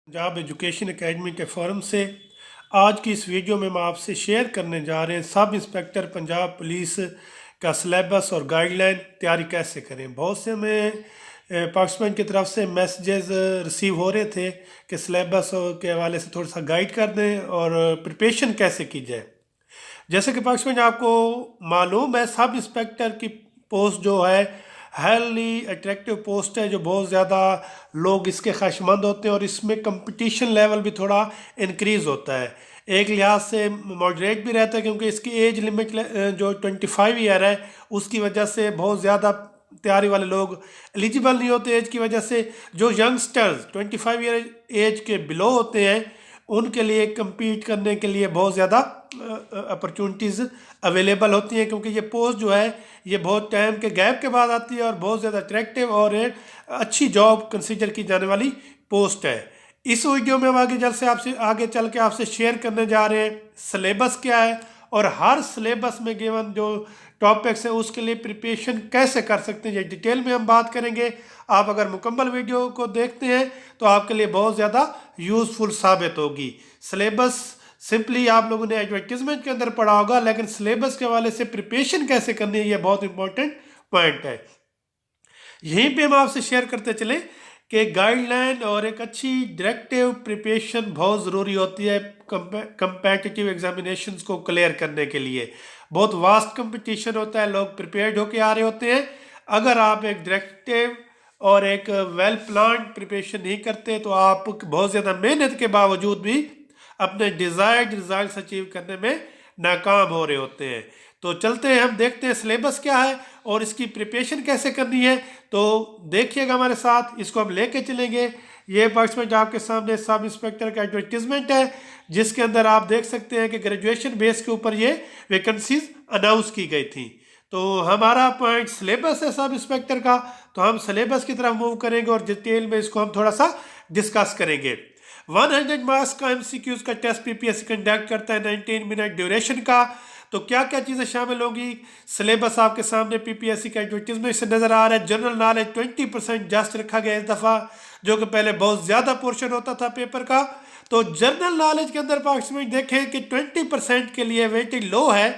Punjab education academy के forum से आज की इस वीडियो में हम आपसे शेयर करने जा रहे हैं सब इंस्पेक्टर पंजाब पुलिस का सिलेबस और गाइडलाइन तैयारी कैसे करें। बहुत से हमें पाकिस्तान की तरफ से मैसेजेस रिसीव हो रहे थे कि सिलेबस के हवाले से थोड़ा सा गाइड कर दें और प्रिपरेशन कैसे की जाए। जैसे कि पाकिस्तान आपको मालूम है सब इंस्पेक्टर की पोस्ट जो है हाईली अट्रैक्टिव पोस्ट है, जो बहुत ज़्यादा लोग इसके ख्वाहिशमंद होते हैं और इसमें कंपटीशन लेवल भी थोड़ा इंक्रीज़ होता है। एक लिहाज से मॉडरेट भी रहता है क्योंकि इसकी एज लिमिट जो 25 ईयर है उसकी वजह से बहुत ज़्यादा तैयारी वाले लोग एलिजिबल नहीं होते। एज की वजह से जो यंगस्टर्स 25 ईयर एज के बिलो होते हैं उनके लिए compete करने के लिए बहुत ज़्यादा अपॉर्चुनिटीज़ अवेलेबल होती हैं, क्योंकि ये पोस्ट जो है ये बहुत टाइम के गैप के बाद आती है और बहुत ज़्यादा अट्रैक्टिव और एक अच्छी जॉब कंसीडर की जाने वाली पोस्ट है। इस वीडियो में हम आगे चल के आपसे शेयर करने जा रहे हैं सिलेबस क्या है और हर सिलेबस में गिवन जो टॉपिक्स है उसके लिए प्रिपरेशन कैसे कर सकते हैं, ये डिटेल में हम बात करेंगे। आप अगर मुकम्मल वीडियो को देखते हैं तो आपके लिए बहुत ज़्यादा यूज़फुल साबित होगी। सिलेबस सिंपली आप लोगों ने एडवर्टीजमेंट के अंदर पढ़ा होगा, लेकिन सिलेबस के हवाले से प्रिपरेशन कैसे करनी है ये बहुत इंपॉर्टेंट पॉइंट है। यहीं पे हम आपसे शेयर करते चलें कि गाइडलाइन और एक अच्छी डायरेक्टिव प्रिपरेशन बहुत ज़रूरी होती है कंपेटिटिव एग्जामिनेशंस को क्लियर करने के लिए। बहुत वास्ट कंपटीशन होता है, लोग प्रिपेयर्ड होके आ रहे होते हैं। अगर आप एक डायरेक्टिव और एक वेल प्लान प्रिपरेशन नहीं करते तो आप बहुत ज़्यादा मेहनत के बावजूद भी अपने डिज़ायर्ड रिजल्ट अचीव करने में नाकाम हो रहे होते हैं। तो चलते हैं, हम देखते हैं सिलेबस क्या है और इसकी प्रिपरेशन कैसे करनी है। तो देखिएगा हमारे साथ, इसको हम लेके चलेंगे। ये पार्टिसिपेंट आपके सामने सब इंस्पेक्टर का एडवर्टीजमेंट है जिसके अंदर आप देख सकते हैं कि ग्रेजुएशन बेस के ऊपर ये वैकेंसीज अनाउंस की गई थी। तो हमारा पॉइंट सिलेबस है सब इंस्पेक्टर का, तो हम सिलेबस की तरफ मूव करेंगे और डिटेल में इसको हम थोड़ा सा डिस्कस करेंगे। 100 मार्क्स का एमसीक्यूज का टेस्ट पीपीएससी कंडक्ट करता है 19 मिनट ड्यूरेशन का। तो क्या क्या चीज़ें शामिल होंगी, सिलेबस आपके सामने पीपीएससी का एडवर्टीजमेंट से नज़र आ रहा है। जनरल नॉलेज 20% जस्ट रखा गया इस दफ़ा, जो कि पहले बहुत ज़्यादा पोर्शन होता था पेपर का। तो जनरल नॉलेज के अंदर पार्टिसिपेंट देखें कि 20% के लिए वेटेज लो है।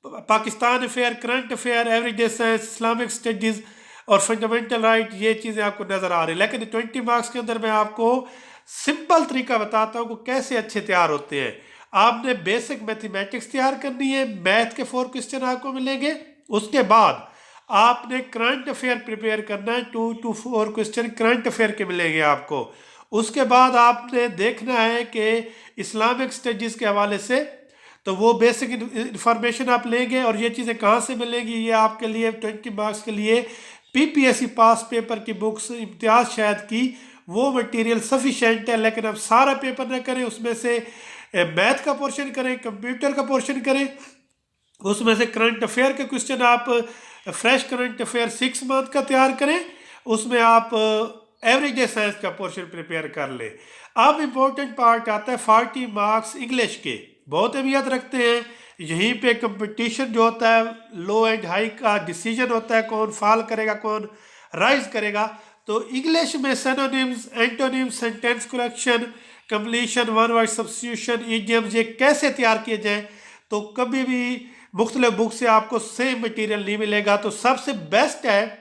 Pakistan affair, current affair, everyday science, Islamic studies और फंडामेंटल राइट, ये चीज़ें आपको नज़र आ रही है। लेकिन 20 मार्क्स के अंदर मैं आपको सिंपल तरीका बताता हूँ कि कैसे अच्छे तैयार होते हैं। आपने बेसिक मैथमेटिक्स तैयार करनी है, मैथ के 4 क्वेश्चन आपको मिलेंगे। उसके बाद आपने करंट अफेयर प्रिपेयर करना है, 2 to 4 क्वेश्चन करंट अफेयर के मिलेंगे आपको। उसके बाद आपने देखना है कि इस्लामिक स्टडीज़ के हवाले से तो वो बेसिक इंफॉर्मेशन आप लेंगे और ये चीज़ें कहाँ से मिलेंगी, ये आपके लिए 20 मार्क्स के लिए पीपीएससी पास पेपर की बुक्स, इम्तियाज शायद की वो मटेरियल सफिशेंट है। लेकिन अब सारा पेपर ना करें, उसमें से मैथ का पोर्शन करें, कंप्यूटर का पोर्शन करें, उसमें से करंट अफेयर के क्वेश्चन आप फ्रेश करंट अफेयर 6 मंथ का तैयार करें, उसमें आप एवरेज साइंस का पोर्शन प्रिपेयर कर लें। अब इम्पोर्टेंट पार्ट आता है 40 मार्क्स इंग्लिश के, बहुत अहमियत रखते हैं। यहीं पे कंपटीशन जो होता है लो एंड हाई का डिसीजन होता है, कौन फॉल करेगा कौन राइज करेगा। तो इंग्लिश में synonyms, antonyms, sentence correction, completion, one word substitution, idioms, ये कैसे तैयार किए जाएं। तो कभी भी मुख्तलिफ बुक से आपको सेम मटेरियल नहीं मिलेगा। तो सबसे बेस्ट है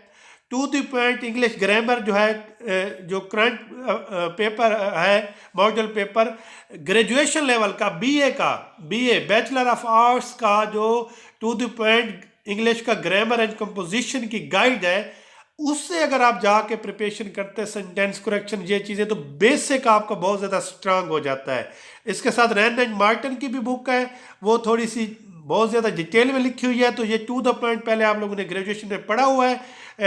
to the point English grammar जो है, जो करंट पेपर है मॉडल पेपर ग्रेजुएशन लेवल का, बीए बैचलर ऑफ आर्ट्स का जो टू द पॉइंट इंग्लिश का ग्रामर एंड कंपोजिशन की गाइड है, उससे अगर आप जाके प्रिपरेशन करते हैं, सेंटेंस करेक्शन, ये चीज़ें, तो बेसिक आपका बहुत ज़्यादा स्ट्रांग हो जाता है। इसके साथ रैंड एंड मार्टिन की भी बुक है, वो थोड़ी सी बहुत ज़्यादा डिटेल में लिखी हुई है। तो ये टू द पॉइंट पहले आप लोगों ने ग्रेजुएशन में पढ़ा हुआ है,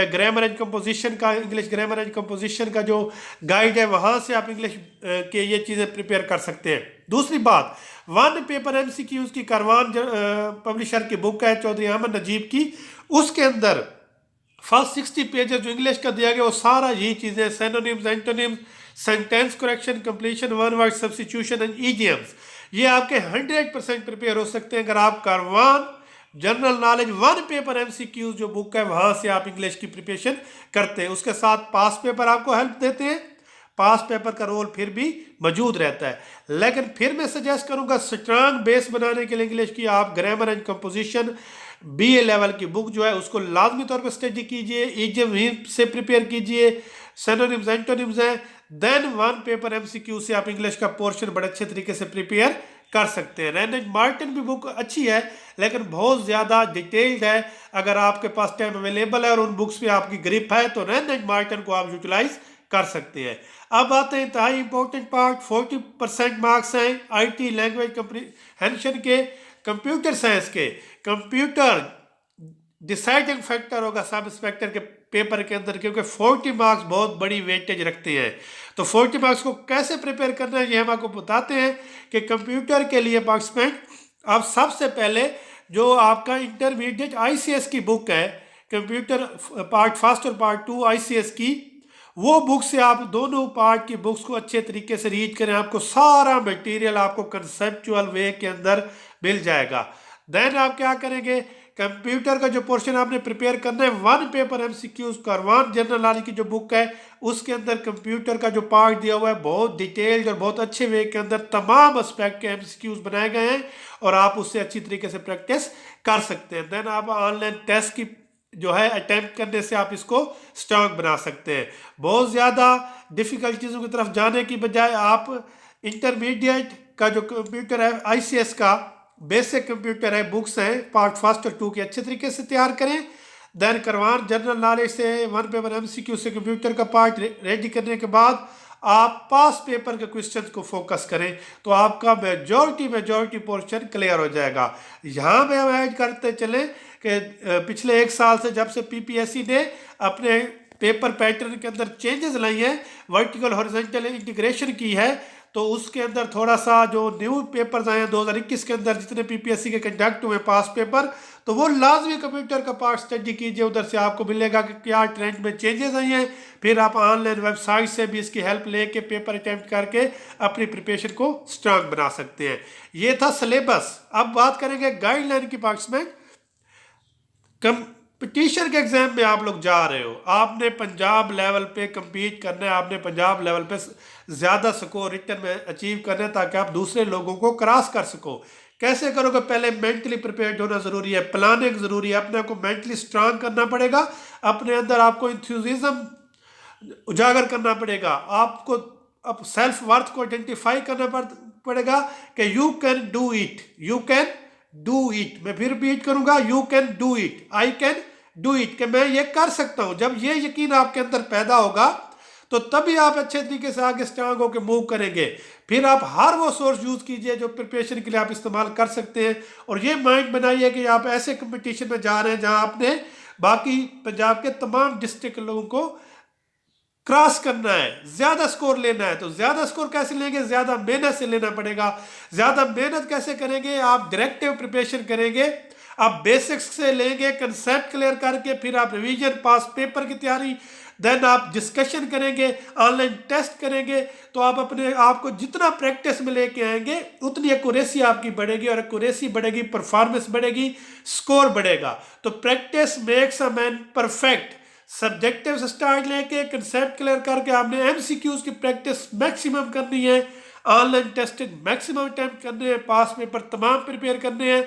ग्रामर एंड कंपोजिशन का, इंग्लिश ग्रामर एंड कंपोजिशन का जो गाइड है वहाँ से आप इंग्लिश के ये चीज़ें प्रिपेयर कर सकते हैं। दूसरी बात, वन पेपर एमसीक्यूज की कारवान पब्लिशर की बुक है चौधरी अहमद नजीब की, उसके अंदर फर्स्ट 60 पेजेस जो इंग्लिश का दिया गया वो सारा यही चीज़ें, synonyms, antonyms, sentence correction, completion, one word substitution and idioms, ये आपके 100% प्रिपेयर हो सकते हैं अगर आप कारवान general knowledge one paper MCQs जो बुक है वहाँ से आप इंग्लिश की प्रिपरेशन करते हैं। उसके साथ पास पेपर आपको हेल्प देते हैं, पास पेपर का रोल फिर भी मौजूद रहता है। लेकिन फिर मैं सजेस्ट करूंगा स्ट्रांग बेस बनाने के लिए इंग्लिश की आप grammar and composition BA level की बुक जो है उसको लाजमी तौर पर स्टडी कीजिए, इडियम से प्रिपेयर कीजिए, सिनोनिम्स एंटोनिम्स हैं, देन वन पेपर MCQ से आप इंग्लिश का पोर्शन बड़े अच्छे तरीके से प्रिपेयर कर सकते हैं। रेनेट मार्टिन भी बुक अच्छी है लेकिन बहुत ज़्यादा डिटेल्ड है। अगर आपके पास टाइम अवेलेबल है और उन बुक्स पे आपकी ग्रिप है तो रेनेट मार्टिन को आप यूटिलाइज कर सकते हैं। अब आते हैं इंतहाई इंपॉर्टेंट पार्ट, 40% मार्क्स हैं IT लैंग्वेज कंप्रीहेंशन के, कंप्यूटर साइंस के। कंप्यूटर डिसाइडिंग फैक्टर होगा सब इंस्पेक्टर के पेपर के अंदर, क्योंकि 40 मार्क्स बहुत बड़ी वेटेज रखते हैं। तो 40 मार्क्स को कैसे प्रिपेयर करना है ये हम आपको बताते हैं कि कंप्यूटर के लिए पार्टिसिपेंट आप सबसे पहले जो आपका इंटरमीडिएट ICS की बुक है, कंप्यूटर पार्ट फर्स्ट और पार्ट 2 ICS की, वो बुक से आप दोनों पार्ट की बुक्स को अच्छे तरीके से रीड करें। आपको सारा मटेरियल आपको कंसेप्चुअल वे के अंदर मिल जाएगा। देन आप क्या करेंगे, कंप्यूटर का जो पोर्शन आपने प्रिपेयर करना है, वन पेपर MCQs का, वन जनरल नॉलेज की जो बुक है उसके अंदर कंप्यूटर का जो पार्ट दिया हुआ है बहुत डिटेल्ड और बहुत अच्छे वे के अंदर तमाम एस्पेक्ट के MCQs बनाए गए हैं और आप उससे अच्छी तरीके से प्रैक्टिस कर सकते हैं। देन आप ऑनलाइन टेस्ट की जो है अटेम्प्ट करने से आप इसको स्ट्रांग बना सकते हैं। बहुत ज़्यादा डिफ़िकल्ट चीज़ों की तरफ जाने की बजाय आप इंटरमीडिएट का जो कंप्यूटर है ICS का बेसिक कंप्यूटर है बुक्स हैं पार्ट फर्स्ट और 2 के अच्छे तरीके से तैयार करें। देन करवान जनरल नॉलेज से वन पेपर MCQ से कंप्यूटर का पार्ट रेडी करने के बाद आप पास पेपर के क्वेश्चंस को फोकस करें तो आपका मेजॉरिटी पोर्शन क्लियर हो जाएगा। यहाँ पे हम ऐड करते चलें कि पिछले 1 साल से जब से PPSC ने अपने पेपर पैटर्न के अंदर चेंजेस लाई हैं, वर्टिकल हॉरिजॉन्टल इंटीग्रेशन की है, तो उसके अंदर थोड़ा सा जो न्यू पेपर्स आए हैं 2021 के अंदर जितने PPSC के कंडक्ट हुए पास पेपर, तो वो लाजमी कंप्यूटर का पार्ट स्टडी कीजिए। उधर से आपको मिलेगा कि क्या ट्रेंड में चेंजेस आई हैं। फिर आप ऑनलाइन वेबसाइट से भी इसकी हेल्प लेके पेपर अटैम्प्ट करके अपनी प्रिपरेशन को स्ट्रांग बना सकते हैं। ये था सिलेबस। अब बात करेंगे गाइडलाइन की पार्ट्स में। कंपटीशन के एग्जाम में आप लोग जा रहे हो, आपने पंजाब लेवल पे compete करना है, आपने पंजाब लेवल पे ज़्यादा स्कोर रिटन में अचीव करना है ताकि आप दूसरे लोगों को क्रॉस कर सको। कैसे करोगे, पहले मेंटली प्रिपेयर्ड होना ज़रूरी है, प्लानिंग ज़रूरी है, अपने आप को मेंटली स्ट्रांग करना पड़ेगा, अपने अंदर आपको इंथ्यूजिज्म उजागर करना पड़ेगा, आपको अब सेल्फ वर्थ को आइडेंटिफाई करना पड़ेगा कि you can do it, you can do it. मैं फिर रिपीट करूंगा, you can do it, I can do it, कि मैं ये कर सकता हूं। जब ये यकीन आपके अंदर पैदा होगा तो तभी आप अच्छे तरीके से आगे स्ट्रांग होकर मूव करेंगे। फिर आप हर वो सोर्स यूज कीजिए जो प्रिपरेशन के लिए आप इस्तेमाल कर सकते हैं और ये माइंड बनाइए कि आप ऐसे कंपटीशन में जा रहे हैं जहां आपने बाकी पंजाब के तमाम डिस्ट्रिक्ट लोगों को क्रॉस करना है, ज्यादा स्कोर लेना है। तो ज्यादा स्कोर कैसे लेंगे, ज्यादा मेहनत से लेना पड़ेगा। ज्यादा मेहनत कैसे करेंगे, आप डायरेक्टिव प्रिपरेशन करेंगे, आप बेसिक्स से लेंगे, कंसेप्ट क्लियर करके, फिर आप रिवीजन, पास पेपर की तैयारी, देन आप डिस्कशन करेंगे, ऑनलाइन टेस्ट करेंगे। तो आप अपने आप को जितना प्रैक्टिस में लेके आएंगे उतनी एक्यूरेसी आपकी बढ़ेगी और एक्यूरेसी बढ़ेगी, परफॉर्मेंस बढ़ेगी, स्कोर बढ़ेगा। तो practice makes a man perfect. Subjective से स्टार्ट लेके कंसेप्ट क्लियर करके आपने MCQs की प्रैक्टिस मैक्सिमम करनी है, ऑनलाइन टेस्टिंग मैक्सिमम अटेम्प्ट करने हैं, पास पेपर तमाम प्रिपेयर करने हैं,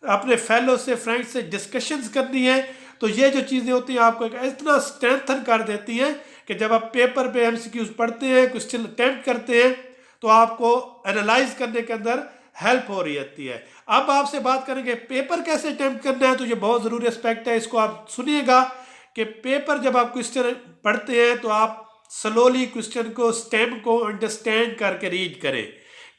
अपने फेलो से, फ्रेंड्स से डिस्कशंस करनी है। तो ये जो चीज़ें होती हैं आपको इतना स्ट्रेंथन कर देती हैं कि जब आप पेपर पे MCQs पढ़ते हैं, क्वेश्चन अटेम्प्ट करते हैं, तो आपको एनालाइज करने के अंदर हेल्प हो रही होती है। अब आपसे बात करेंगे पेपर कैसे अटेम्प्ट करना है, तो ये बहुत ज़रूरी एस्पेक्ट है, इसको आप सुनिएगा कि पेपर जब आप क्वेश्चन पढ़ते हैं तो आप स्लोली क्वेश्चन को, स्टेम को अंडरस्टैंड करके रीड करें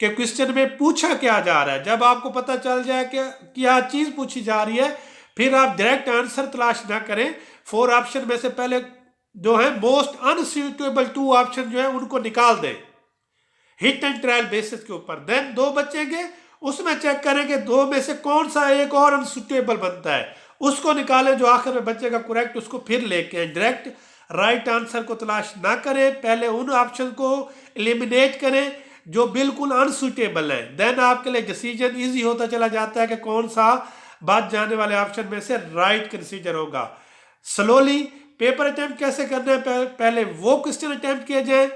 कि क्वेश्चन में पूछा क्या जा रहा है। जब आपको पता चल जाए कि क्या चीज़ पूछी जा रही है, फिर आप डायरेक्ट आंसर तलाश ना करें। 4 ऑप्शन में से पहले जो है मोस्ट अनसूटेबल 2 ऑप्शन जो है उनको निकाल दें हिट एंड ट्रायल बेसिस के ऊपर। देन 2 बचेंगे, उसमें चेक करेंगे 2 में से कौन सा एक और अनसूटेबल बनता है, उसको निकालें, जो आखिर में बचेगा करेक्ट उसको फिर लेके आए। डायरेक्ट राइट आंसर को तलाश ना करें, पहले उन ऑप्शन को एलिमिनेट करें जो बिल्कुल अनसूटेबल है। देन आपके लिए डिसीजन इजी होता चला जाता है कि कौन सा बाद जाने वाले ऑप्शन में से राइट कंसीडर होगा। स्लोली पेपर अटेम्प्ट कैसे करना है, पहले वो क्वेश्चन अटेम्प्ट किए जाए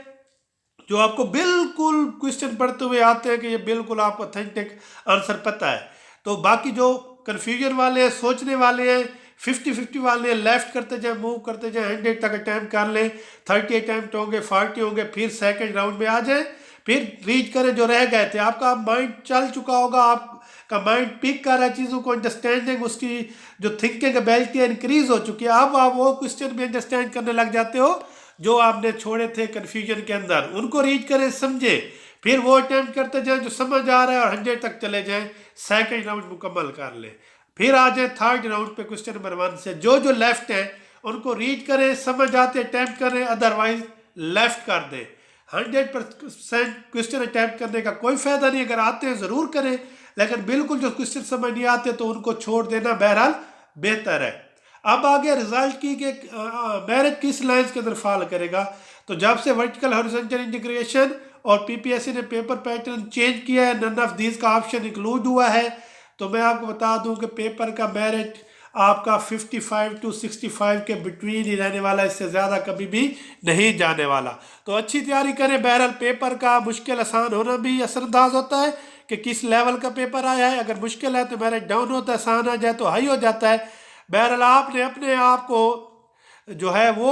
जो आपको बिल्कुल क्वेश्चन पढ़ते हुए आते हैं कि ये बिल्कुल आपको ऑथेंटिक आंसर पता है। तो बाकी जो कन्फ्यूजन वाले हैं, सोचने वाले हैं, 50-50 वाले हैं, लेफ्ट करते जाए, मूव करते जाए, 100 तक अटैम्प्ट कर लें, 30 अटैम्प्ट होंगे, 40 होंगे, फिर सेकंड राउंड में आ जाए, फिर रीच करें जो रह गए थे। आपका माइंड चल चुका होगा, आपका माइंड पिक कर रहा है चीज़ों को, अंडरस्टैंडिंग उसकी जो थिंकिंग एबिलिटी है इंक्रीज हो चुकी है। अब आप वो क्वेश्चन भी अंडरस्टैंड करने लग जाते हो जो आपने छोड़े थे कन्फ्यूजन के अंदर, उनको रीच करें, समझे, फिर वो अटैम्प्ट करते जाएं जो समझ आ रहा है और 100 तक चले जाएं, सेकंड राउंड मुकम्मल कर लें, फिर आ जाए थर्ड राउंड पे क्वेश्चन नंबर 1 से। जो जो लेफ्ट है उनको रीड करें, समझ आते अटैम्प्ट करें, अदरवाइज लेफ्ट कर दें। 100% क्वेश्चन अटैम्प्ट करने का कोई फायदा नहीं, अगर आते हैं ज़रूर करें, लेकिन बिल्कुल जो क्वेश्चन समझ नहीं आते तो उनको छोड़ देना बहरहाल बेहतर है। अब आगे रिजल्ट की कि मेरिट किस लाइन्स के अंदर फॉल करेगा। तो जब से वर्टिकल हॉरिजॉन्टल इंटीग्रेशन और पीपीएससी ने पेपर पैटर्न चेंज किया है, नन ऑफ दीज का ऑप्शन इंक्लूड हुआ है। तो मैं आपको बता दूं कि पेपर का मेरिट आपका 55 to 65 के बिटवीन ही रहने वाला, इससे ज़्यादा कभी भी नहीं जाने वाला। तो अच्छी तैयारी करें। बहरहाल पेपर का मुश्किल आसान होना भी असरअंदाज होता है कि किस लेवल का पेपर आया है। अगर मुश्किल है तो मेरिट डाउन होता है, आसान आ जाए तो हाई हो जाता है। बहरहाल आपने अपने आप को जो है वो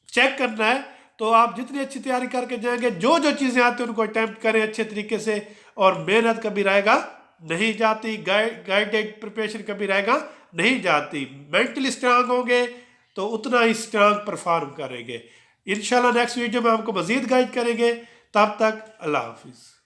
चेक करना है। तो आप जितनी अच्छी तैयारी करके जाएंगे, जो जो चीज़ें आती हैं उनको अटैम्प्ट करें अच्छे तरीके से, और मेहनत कभी रहेगा नहीं जाती, गाइडेड प्रिपरेशन कभी रहेगा नहीं जाती। मेंटली स्ट्रांग होंगे तो उतना ही स्ट्रांग परफॉर्म करेंगे। इंशाल्लाह नेक्स्ट वीडियो में हमको मज़ीद गाइड करेंगे। तब तक अल्लाह हाफिज़।